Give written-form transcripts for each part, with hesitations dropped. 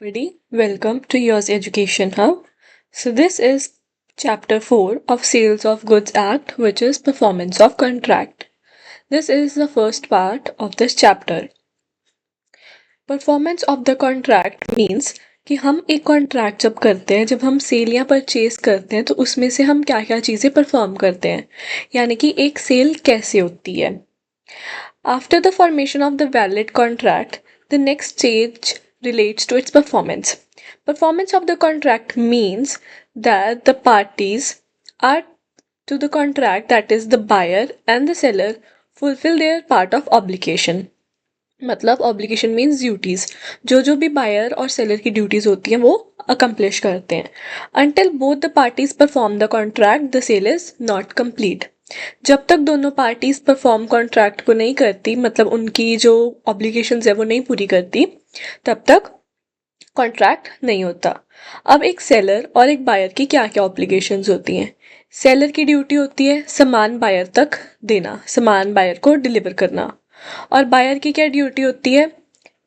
everybody. Welcome to Yours Education Hub. So, this is chapter 4 of Sales of Goods Act, which is Performance of Contract. This is the first part of this chapter. Performance of the contract means कि हम एक contract जब करते हैं, जब हम cell या purchase करते हैं, तो उसमें से हम क्या क्या चीज़ें परफॉर्म करते हैं, यानी कि एक सेल कैसे होती है. After the formation of the valid contract, the next stage relates to its performance. Performance of the contract means that the parties are to the contract, that is, the buyer and the seller, fulfill their part of obligation. मतलब obligation means duties, जो जो भी buyer और seller की duties होती हैं वो accomplish करते हैं. Until both the parties perform the contract the sale is not complete. जब तक दोनों पार्टीज परफॉर्म कॉन्ट्रैक्ट को नहीं करती, मतलब उनकी जो ऑब्लिगेशंस है वो नहीं पूरी करती, तब तक कॉन्ट्रैक्ट नहीं होता. अब एक सेलर और एक बायर की क्या क्या ऑब्लिगेशंस होती हैं. सेलर की ड्यूटी होती है सामान बायर तक देना, सामान बायर को डिलीवर करना. और बायर की क्या ड्यूटी होती है,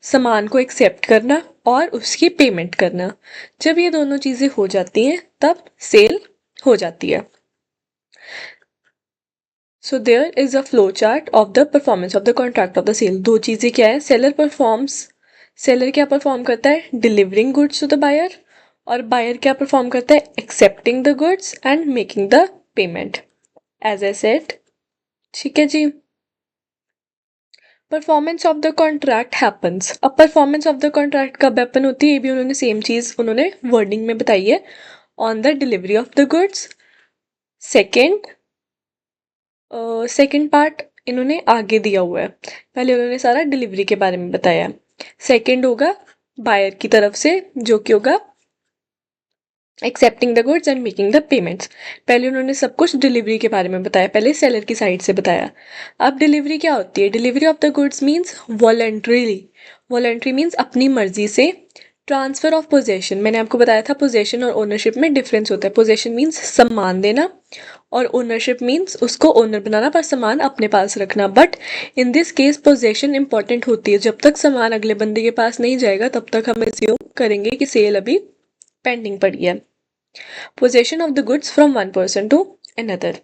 सामान को एक्सेप्ट करना और उसकी पेमेंट करना. जब ये दोनों चीज़ें हो जाती हैं तब सेल हो जाती है. So there is a flow chart of the performance of the contract of the sale. दो चीज़ें क्या है, सेलर क्या परफॉर्म करता है, delivering goods to the buyer, और बायर क्या परफॉर्म करता है, accepting the goods and making the payment, as I said. ठीक है जी. Performance of the contract happens. अब परफॉर्मेंस ऑफ द कॉन्ट्रैक्ट कब हैपन होती है, ये भी उन्होंने सेम चीज़ उन्होंने वर्डिंग में बताई है. On the delivery of the goods. Second part इन्होंने आगे दिया हुआ है, पहले उन्होंने सारा डिलीवरी के बारे में बताया. सेकेंड होगा बायर की तरफ से, जो कि होगा accepting the goods and making the payments. पहले उन्होंने सब कुछ डिलीवरी के बारे में बताया, पहले सेलर की साइड से बताया. अब डिलीवरी क्या होती है, delivery of the goods means voluntarily. Voluntary means अपनी मर्जी से. ट्रांसफर ऑफ पोजेशन, मैंने आपको बताया था पोजेशन और ओनरशिप में डिफरेंस होता है. पोजेशन मीन्स सम्मान देना और ओनरशिप मीन्स उसको ओनर बनाना पर सामान अपने पास रखना. But in this case possession important होती है. जब तक सामान अगले बंदे के पास नहीं जाएगा तब तक हम एज्यूम करेंगे कि सेल अभी पेंडिंग पड़ी है. Possession of the goods from one person to another.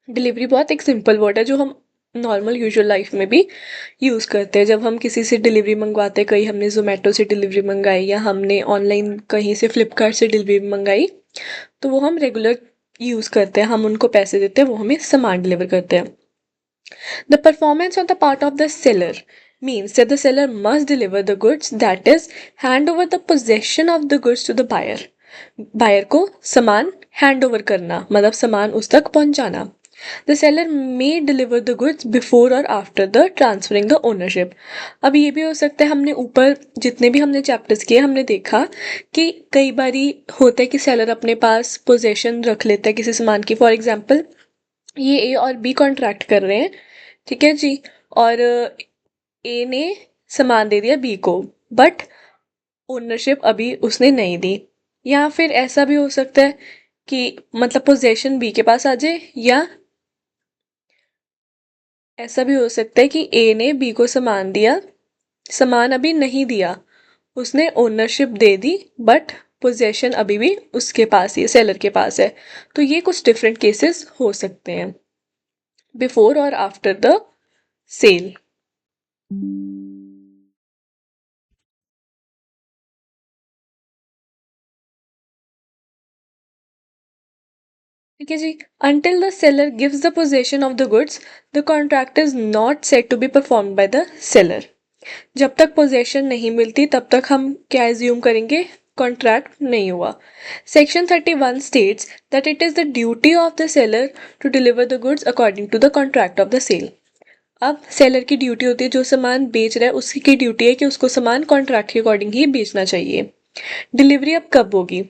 Delivery बहुत एक सिंपल वर्ड है जो हम नॉर्मल यूजुअल लाइफ में भी यूज़ करते हैं. जब हम किसी से डिलीवरी मंगवाते हैं, कहीं हमने जोमेटो से डिलीवरी मंगाई या हमने ऑनलाइन कहीं से फ्लिपकार्ट से डिलीवरी मंगाई, तो वो हम रेगुलर यूज़ करते हैं. हम उनको पैसे देते हैं, वो हमें सामान डिलीवर करते हैं. The performance on the part of the seller means that the seller must deliver the goods, that is, hand over the possession of the goods to the buyer. Buyer को सामान हैंड ओवर करना, मतलब सामान उस तक पहुंचाना. The seller may deliver the goods before और after the transferring the ownership. अब ये भी हो सकता है, हमने ऊपर जितने भी हमने चैप्टर्स किए हमने देखा कि कई बारी होता है कि सेलर अपने पास पोजेशन रख लेता है किसी सामान की. फॉर एग्जाम्पल, ये ए और बी कॉन्ट्रैक्ट कर रहे हैं, ठीक है जी, और ए ने सामान दे दिया बी को, बट ओनरशिप अभी उसने नहीं दी. या फिर ऐसा भी हो सकता है कि मतलब पोजेशन बी के पास आ जाए, या ऐसा भी हो सकता है कि ए ने बी को सामान दिया, सामान अभी नहीं दिया, उसने ownership they the, but possession अभी भी उसके पास ही, सेलर के पास है. तो ये कुछ डिफरेंट केसेस हो सकते हैं बिफोर और आफ्टर द सेल. ठीक है जी. Until the seller gives the possession of the goods, the contract is not set to be performed by the seller. जब तक पोजेशन नहीं मिलती तब तक हम क्या एज्यूम करेंगे, कॉन्ट्रैक्ट नहीं हुआ. Section 31 states that it is the duty of the seller to deliver the goods according to the contract of the sale. अब सेलर की ड्यूटी होती है, जो सामान बेच रहा है उसकी ड्यूटी है कि उसको सामान कॉन्ट्रैक्ट के अकॉर्डिंग ही बेचना चाहिए. डिलीवरी अब कब होगी,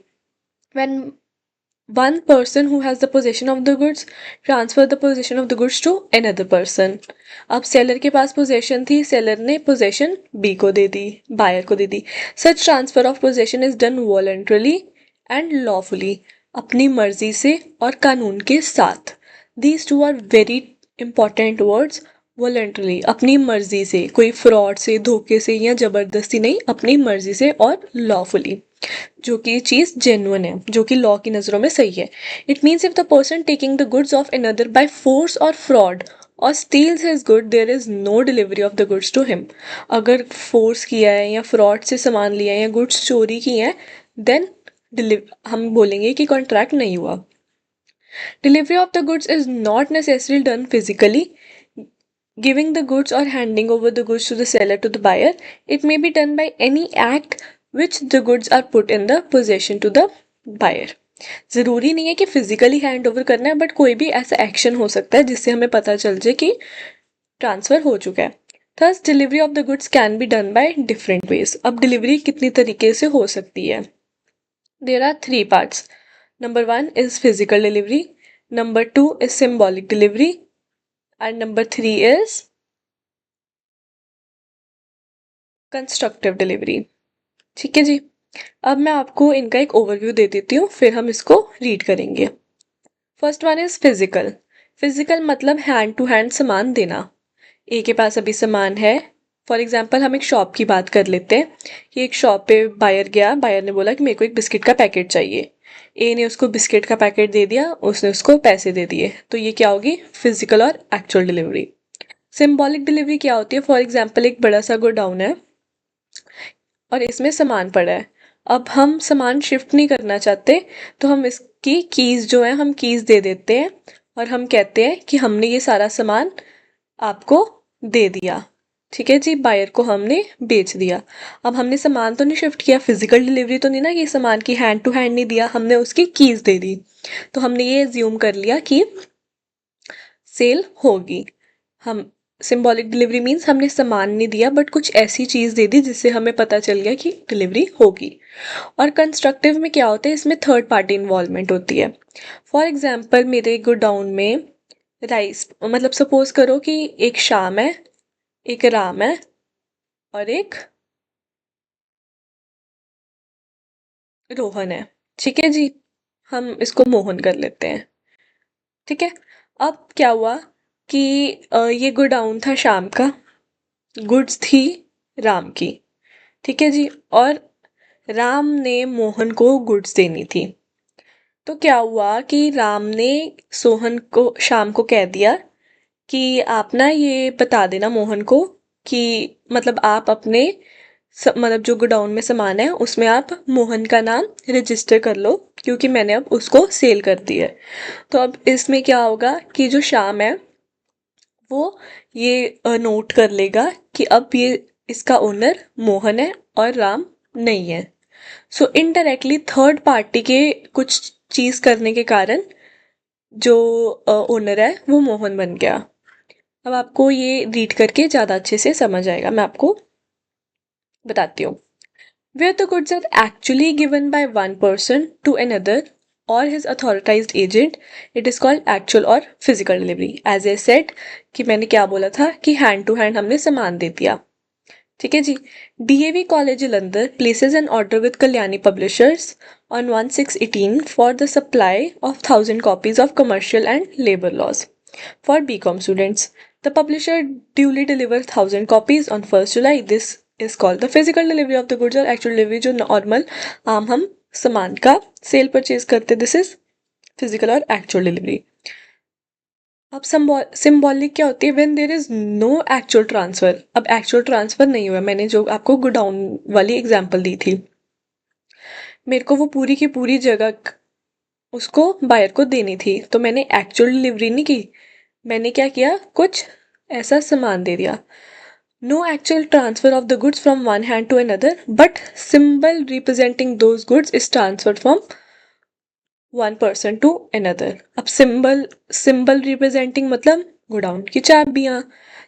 when one person who has the possession of the goods transfer the possession of the goods to another person. अब सेलर के पास पोजेशन थी, सेलर ने पोजेशन बी को दे दी, बायर को दे दी. Such transfer of possession is done voluntarily and lawfully, अपनी मर्जी से और कानून के साथ. These two are very important words, voluntarily, अपनी मर्जी से, कोई फ्रॉड से, धोखे से या जबरदस्ती नहीं, अपनी मर्जी से और लॉफुली, जो कि चीज जेन्युइन है, जो कि लॉ की नजरों में सही है। It means if the person taking the goods of another by force और फ्रॉड और steals his good, there is no delivery of the goods to him. अगर फोर्स किया है या फ्रॉड से सामान लिया है या गुड्स चोरी किए हैं, देन हम बोलेंगे कि कॉन्ट्रैक्ट नहीं हुआ। Delivery of the goods is not necessary done physically, giving the goods or handing over the goods to the seller to the buyer. It may be done by any act which the goods are put in the possession to the buyer. ज़रूरी नहीं है कि physically hand over करना है, but कोई भी ऐसा action हो सकता है जिससे हमें पता चल जाए कि ट्रांसफ़र हो चुका है। Thus delivery of the goods can be done by different ways. अब डिलीवरी कितनी तरीके से हो सकती है? There are 3 parts. Number 1 is physical delivery, number 2 is symbolic delivery, and number 3 is constructive delivery. ठीक है जी। अब मैं आपको इनका एक ओवरव्यू दे देती हूँ, फिर हम इसको रीड करेंगे। First one is physical. Physical मतलब हैंड टू हैंड सामान देना। ए के पास अभी सामान है, फॉर एग्जाम्पल हम एक शॉप की बात कर लेते हैं कि एक शॉप पे बायर गया, बायर ने बोला कि मेरे को एक बिस्किट का पैकेट चाहिए। ए ने उसको बिस्किट का पैकेट दे दिया, उसने उसको पैसे दे दिए, तो ये क्या होगी? फिजिकल और एक्चुअल डिलीवरी। सिंबॉलिक डिलीवरी क्या होती है? फॉर एग्जाम्पल एक बड़ा सा गोडाउन है और इसमें सामान पड़ा है, अब हम सामान शिफ्ट नहीं करना चाहते, तो हम इसकी कीज़ जो है हम कीज़ दे देते हैं और हम कहते हैं कि हमने ये सारा सामान आपको दे दिया। ठीक है जी, बायर को हमने बेच दिया। अब हमने सामान तो नहीं शिफ्ट किया, फिजिकल डिलीवरी तो नहीं ना, कि सामान की हैंड टू हैंड नहीं दिया, हमने उसकी कीज़ दे दी, तो हमने ये एज्यूम कर लिया कि सेल होगी। हम सिंबॉलिक डिलीवरी मीन्स हमने सामान नहीं दिया बट कुछ ऐसी चीज़ दे दी जिससे हमें पता चल गया कि डिलीवरी होगी। और कंस्ट्रक्टिव में क्या होता है? इसमें थर्ड पार्टी इन्वॉल्वमेंट होती है। फॉर एग्जाम्पल मेरे गोडाउन में राइस, मतलब सपोज करो कि एक श्याम है, एक राम है और एक रोहन है। ठीक है जी, हम इसको मोहन कर लेते हैं। ठीक है, अब क्या हुआ कि ये गोडाउन था श्याम का, गुड्स थी राम की। ठीक है जी, और राम ने मोहन को गुड्स देनी थी। तो क्या हुआ कि राम ने सोहन को, शाम को कह दिया कि आप ना ये बता देना मोहन को कि मतलब आप अपने मतलब जो गोडाउन में सामान है उसमें आप मोहन का नाम रजिस्टर कर लो, क्योंकि मैंने अब उसको सेल कर दिया है। तो अब इसमें क्या होगा कि जो शाम है वो ये नोट कर लेगा कि अब ये इसका ओनर मोहन है और राम नहीं है। सो इनडायरेक्टली थर्ड पार्टी के कुछ चीज़ करने के कारण जो ओनर है वो मोहन बन गया। अब आपको ये रीड करके ज़्यादा अच्छे से समझ आएगा, मैं आपको बताती हूँ। Where the goods are actually given by one person to another or his authorized agent, it is called actual or physical delivery. As I said कि मैंने क्या बोला था कि हैंड टू हैंड हमने सामान दे दिया। ठीक है जी। DAV college Jalandhar places an order with Kalyani publishers on 1/6/18 for the supply of 1000 copies of commercial and labour laws for BCom students. The publisher duly deliver 1000 copies on 1st July. This is called the physical delivery of the goods और actual delivery जो normal आम हम सामान का sale purchase करते, this is physical और actual delivery. अब symbolic क्या होती है? When there is no actual transfer. अब एक्चुअल ट्रांसफर नहीं हुआ, मैंने जो आपको गोडाउन वाली एग्जांपल दी थी, मेरे को वो पूरी की पूरी जगह उसको बायर को देनी थी, तो मैंने एक्चुअल डिलीवरी नहीं की, मैंने क्या किया, कुछ ऐसा सामान दे दिया। No actual transfer of the goods from one hand to another, but symbol representing those goods is transferred from one person to another. अब सिंबल सिंबल रिप्रेजेंटिंग मतलब गोडाउन की चाबियां,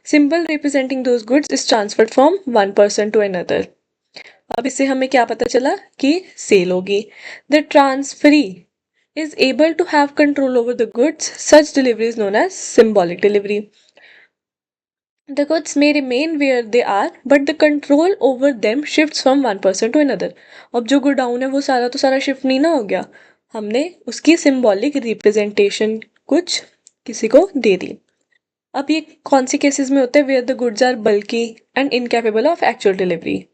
symbol representing those goods is transferred from one person to another. अब इससे हमें क्या पता चला कि सेल होगी। The transferee is able to have control over the goods. Such delivery is known as symbolic delivery. The goods may remain where they are, but the control over them shifts from one person to another. अब जो godown है वो सारा तो सारा shift नहीं ना हो गया, हमने उसकी सिंबॉलिक रिप्रेजेंटेशन कुछ किसी को दे दी। अब ये कौन से केसेस में होते हैं? Where the goods are bulky and incapable of actual delivery.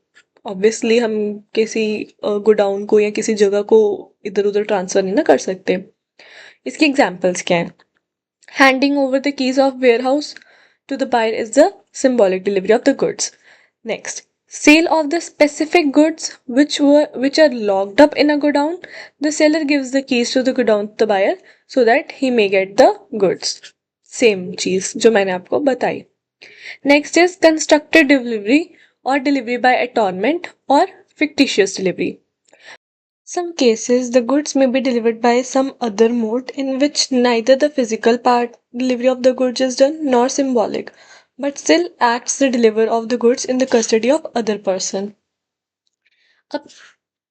Obviously हम किसी गोडाउन को या किसी जगह को इधर उधर ट्रांसफर नहीं ना कर सकते। इसके एग्जाम्पल्स क्या हैं? Handing over the keys of warehouse to the buyer is the symbolic delivery of the goods. Next, sale of the specific goods which are locked up in a godown. The seller gives the keys to the godown to the buyer so that he may get the goods. Same चीज जो मैंने आपको बताई. Next is constructed delivery or delivery by atonement or fictitious delivery. Some cases, the goods may be delivered by some other mode in which neither the physical part delivery of the goods is done nor symbolic, but still acts the deliver of the goods in the custody of other person. अब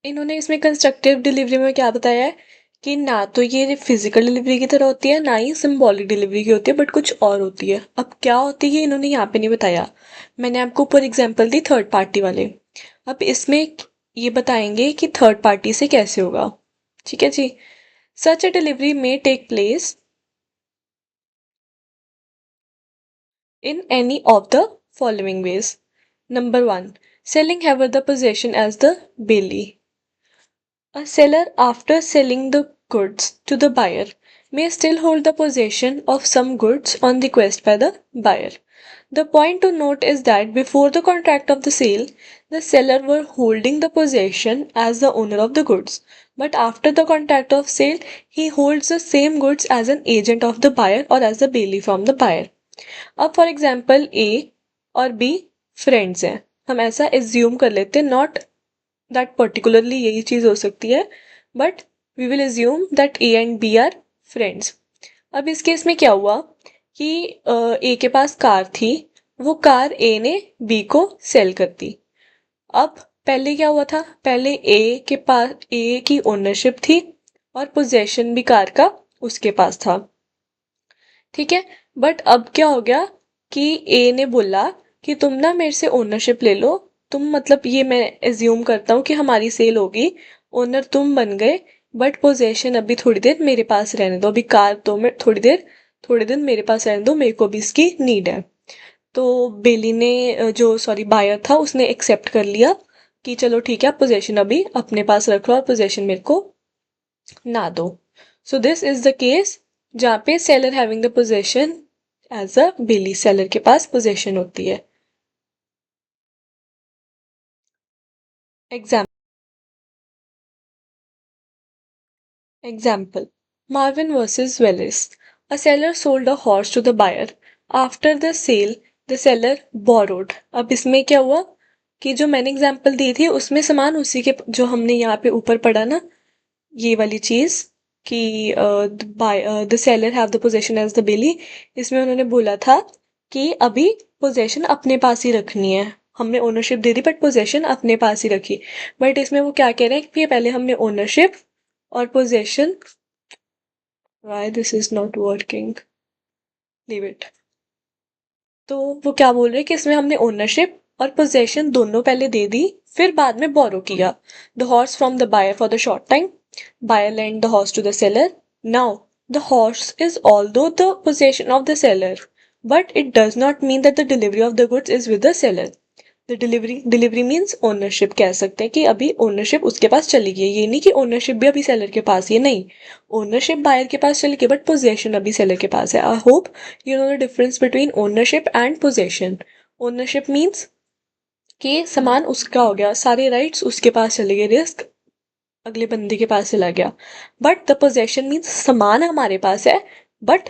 इन्होंने इसमें constructive delivery में क्या बताया है कि ना तो ये फिजिकल डिलीवरी की तरह होती है ना ही सिंबॉलिक डिलीवरी की होती है, बट कुछ और होती है। अब क्या होती है इन्होंने यहाँ पे नहीं बताया। मैंने आपको ऊपर एग्जांपल दी थर्ड पार्टी वाले। अब इसमें ये बताएंगे कि थर्ड पार्टी से कैसे होगा। ठीक है जी। सच ए डिलीवरी में take place in any of the following ways. Number 1. Selling have the possession as the bailee. A seller, after selling the goods to the buyer, may still hold the possession of some goods on request by the buyer. The point to note is that before the contract of the sale, the seller were holding the possession as the owner of the goods. But after the contract of sale, he holds the same goods as an agent of the buyer or as the bailee from the buyer. अब for example ए और be friends हैं, हम ऐसा assume कर लेते हैं, not that particularly यही चीज हो सकती है, but we will assume that A and B are friends. अब इस केस में क्या हुआ कि ए के पास कार थी, वो कार ए ने बी को सेल कर दी। अब पहले क्या हुआ था, पहले ए के पास ए की ओनरशिप थी और पोजेशन भी कार का उसके पास था। ठीक है, बट अब क्या हो गया कि ए ने बोला कि तुम ना मेरे से ओनरशिप ले लो, तुम मतलब ये मैं एज्यूम करता हूँ कि हमारी सेल होगी, ओनर तुम बन गए, बट पोजेशन अभी थोड़ी देर मेरे पास रहने दो, अभी कार तो मैं थोड़ी दिन मेरे पास रहने दो, मेरे को भी इसकी नीड है। तो बेली ने जो सॉरी बायर था उसने एक्सेप्ट कर लिया कि चलो ठीक है, पोजेशन अभी अपने पास रख लो और पोजेशन मेरे को ना दो। So this is the case जहाँ पे seller having the possession as a bailee, seller के पास पोजेशन होती है। Example: Marvin versus Wellis. A seller sold a horse to the buyer. After the sale, the seller borrowed. अब इसमें क्या हुआ कि जो मैंने एग्जाम्पल दी थी उसमें समान उसी के जो हमने यहाँ पे ऊपर पढ़ा ना, ये वाली चीज कि the seller have the possession as the bailee, इसमें उन्होंने बोला था कि अभी पोजेशन अपने पास ही रखनी है, हमने ownership they the but possession अपने पास ही रखी। बट इसमें वो क्या कह रहे हैं कि पहले हमने ओनरशिप और possession, why this is not working, leave it। तो वो क्या बोल रहे हैं कि इसमें हमने ओनरशिप और पोजेशन दोनों पहले दे दी, फिर बाद में बोरो किया। The horse from the buyer for the short time, buyer lent the horse to the seller. Now, the horse is although the possession of the seller, but it does not mean that the delivery of the goods is with the seller. The delivery means ownership, कह सकते हैं कि अभी ownership उसके पास चली गई, ये नहीं कि ओनरशिप भी अभी सेलर के पास ही, नहीं, ओनरशिप बायर के पास चली गई बट पोजेशन अभी सेलर के पास है। आई hope you know the difference between ownership and possession. Ownership means कि सामान उसका हो गया, सारे राइट्स उसके पास चले गए, रिस्क अगले बंदे के पास चला गया। बट द पोजेशन मीन्स सामान हमारे पास है बट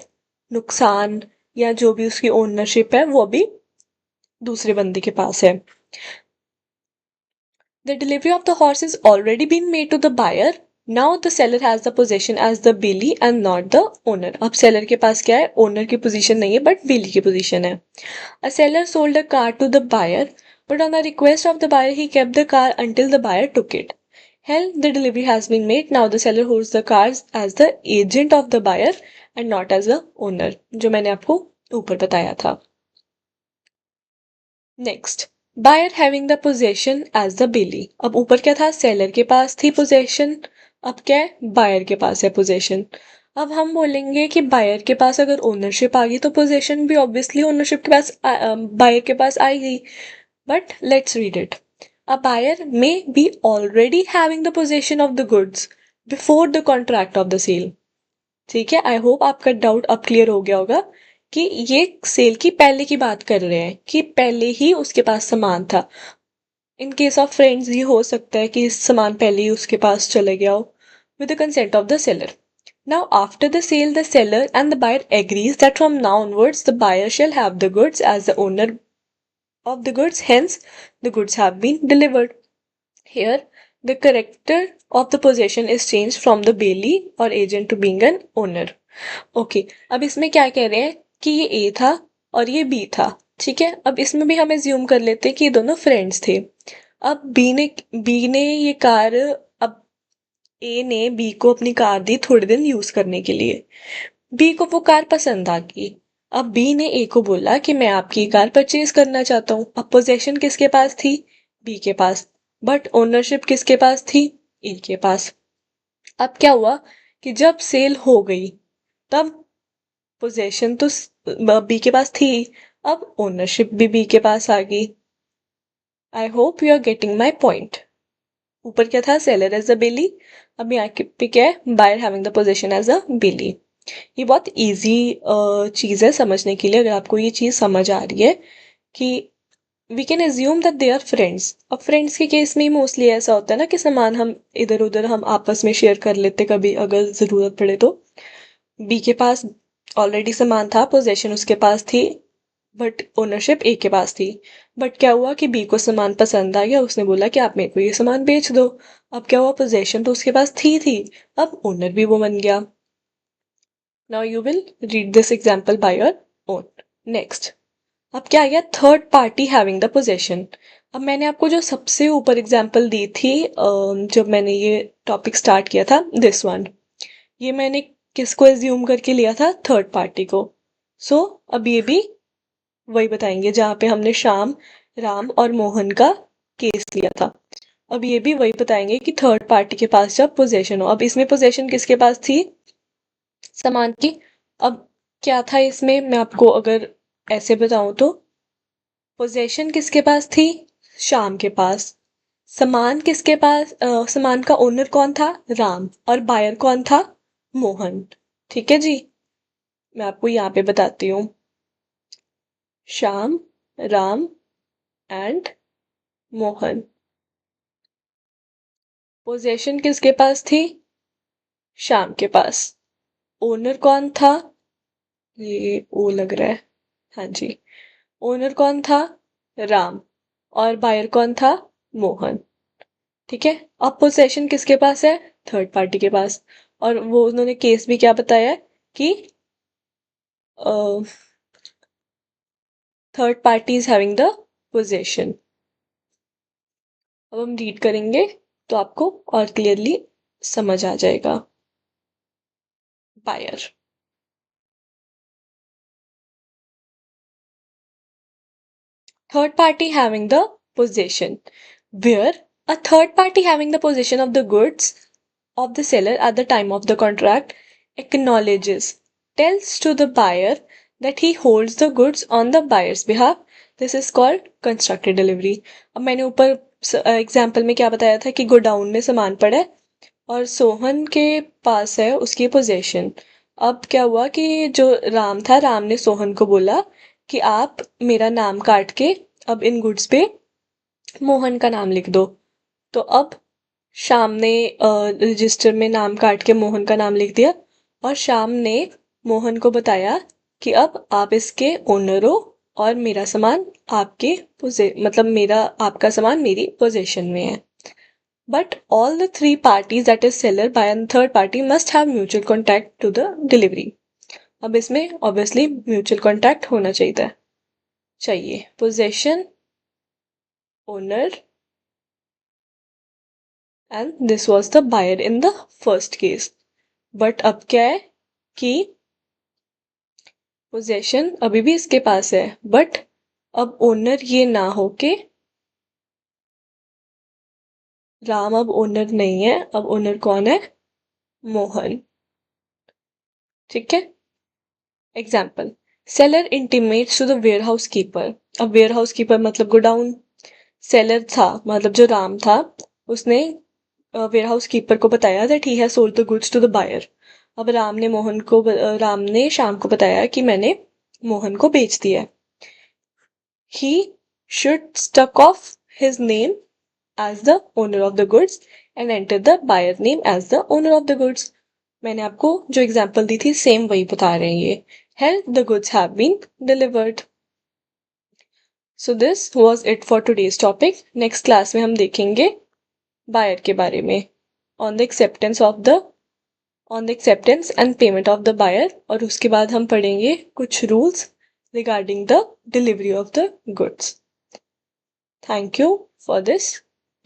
नुकसान या जो भी उसकी ओनरशिप है वो अभी दूसरे बंदे के पास है। The delivery of the horse is already been made to the buyer. Now the seller has the possession as the bailee and not the owner. अब सेलर के पास क्या है, ओनर की पोजीशन नहीं है बट बेली की पोजीशन है। A seller sold a car to the buyer, but on the request of the buyer he kept the car until the buyer took it. Hell, the delivery has been made. Now the seller holds the cars as the agent of the buyer and not as the owner, जो मैंने आपको ऊपर बताया था। Next, buyer having the possession as the bailee. अब ऊपर क्या था, सेलर के पास थी पोजेशन, अब क्या है, बायर के पास है पोजेशन। अब हम बोलेंगे कि बायर के पास अगर ओनरशिप आ गई तो पोजेशन भी ऑब्वियसली ओनरशिप के पास बायर के पास आएगी. But let's read it. A buyer may be already having the possession of the goods before the contract of the sale. ठीक है, आई होप आपका डाउट अब क्लियर हो गया होगा कि ये सेल की पहले की बात कर रहे हैं कि पहले ही उसके पास सामान था. इन केस ऑफ फ्रेंड्स ये हो सकता है कि सामान पहले ही उसके पास चले गया हो with the consent of the seller. Now, after the sale, the seller and the buyer agrees that from now onwards, the buyer shall have the goods as the owner of the goods. Hence, the goods have been delivered. Here, the character of the possession is changed from the bailey or agent to being an owner. Okay, अब इसमें क्या कह रहे हैं कि ये A था और ये B था. ठीक है, अब इसमें भी हम एज्यूम कर लेते हैं कि ये दोनों फ्रेंड्स थे. अब B ने ये कार, अब A ने B को अपनी कार दी थोड़े दिन यूज करने के लिए. बी को वो कार पसंद आ गई. अब बी ने ए को बोला कि मैं आपकी कार परचेज करना चाहता हूँ. अब पोजेशन किसके पास थी? बी के पास. बट ओनरशिप किसके पास थी? ए के पास. अब क्या हुआ कि जब सेल हो गई तब पोजेशन तो बी के पास थी, अब ओनरशिप भी बी के पास आ गई. I hope you are getting my point. ऊपर क्या था? Seller as a bailee. अब यहाँ पे क्या है? Buyer having the possession as a bailee. ये बहुत इजी चीज़ है समझने के लिए, अगर आपको ये चीज़ समझ आ रही है कि we can assume that they are friends. अब फ्रेंड्स के केस में मोस्टली ऐसा होता है ना कि सामान हम इधर उधर हम आपस में शेयर कर लेते कभी अगर ज़रूरत पड़े तो. बी के पास ऑलरेडी सामान था, पोजेशन उसके पास थी, बट ओनरशिप ए के पास थी. बट क्या हुआ कि बी को सामान पसंद आ गया, उसने बोला कि आप मेरे को ये सामान बेच दो. अब क्या हुआ? पोजेशन तो उसके पास थी, अब ओनर भी वो बन गया. Now you will read this example by your own. Next. अब क्या आ गया? Third party having the possession. अब मैंने आपको जो सबसे ऊपर एग्जाम्पल दी थी जब मैंने ये टॉपिक स्टार्ट किया था, दिस वन, ये मैंने किसको एज्यूम करके लिया था? थर्ड पार्टी को. सो अब ये भी वही बताएंगे जहाँ पे हमने श्याम, राम और मोहन का केस लिया था. अब ये भी वही बताएंगे कि थर्ड पार्टी के पास जब पोजेशन हो. अब इसमें पोजेशन किसके पास थी? सामान की. अब क्या था इसमें, मैं आपको अगर ऐसे बताऊं तो पोजेशन किसके पास थी? श्याम के पास. सामान किसके पास? सामान का ओनर कौन था? राम. और बायर कौन था? मोहन. ठीक है जी, मैं आपको यहाँ पे बताती हूँ. श्याम, राम एंड मोहन. पोजेशन किसके पास थी? श्याम के पास. ओनर कौन था? ये ओ लग रहा है. हाँ जी, ओनर कौन था? राम. और बायर कौन था? मोहन. ठीक है, अब पोजेशन किसके पास है? थर्ड पार्टी के पास. और वो उन्होंने केस भी क्या बताया है कि third party is having the possession. अब हम रीड करेंगे तो आपको और क्लियरली समझ आ जाएगा. Buyer. Third party having the possession, where a third party having the possession of the goods of the seller at the time of the contract acknowledges, tells to the buyer that he holds the goods on the buyer's behalf. This is called constructed delivery. अब मैंने ऊपर example में क्या बताया था कि godown में सामान पड़ा है और सोहन के पास है उसकी पोजेशन. अब क्या हुआ कि जो राम था, राम ने सोहन को बोला कि आप मेरा नाम काट के अब इन गुड्स पे मोहन का नाम लिख दो. तो अब श्याम ने रजिस्टर में नाम काट के मोहन का नाम लिख दिया और श्याम ने मोहन को बताया कि अब आप इसके ओनर हो और मेरा सामान आपके मतलब मेरा आपका सामान मेरी पोजेशन में है. But all the three parties, that is seller, buyer and third party, must have mutual contact to the delivery. अब इसमें obviously mutual contact होना चाहिए. Possession, owner, and this was the buyer in the first case. But अब क्या है कि possession अभी भी इसके पास है, but अब owner ये ना हो के राम अब ओनर नहीं है, अब ओनर कौन है? मोहन. ठीक है। Example, seller intimates to the warehouse keeper. अब वेयर हाउस कीपर मतलब गोडाउन, सेलर था मतलब जो राम था, उसने वेयर हाउस कीपर को बताया that he has sold the goods to the buyer. अब राम ने श्याम को बताया कि मैंने मोहन को बेच दिया है। He should stuck off his name as the owner of the goods and enter the buyer name as the owner of the goods। मैंने आपको जो एग्जांपल दी थी सेम वही बता रहे हैं ये। Hence the goods have been delivered। So this was it for today's topic। Next class में हम देखेंगे बायर के बारे में, on the acceptance of the on the acceptance and payment of the buyer, और उसके बाद हम पढ़ेंगे कुछ rules regarding the delivery of the goods. Thank you for this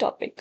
topic.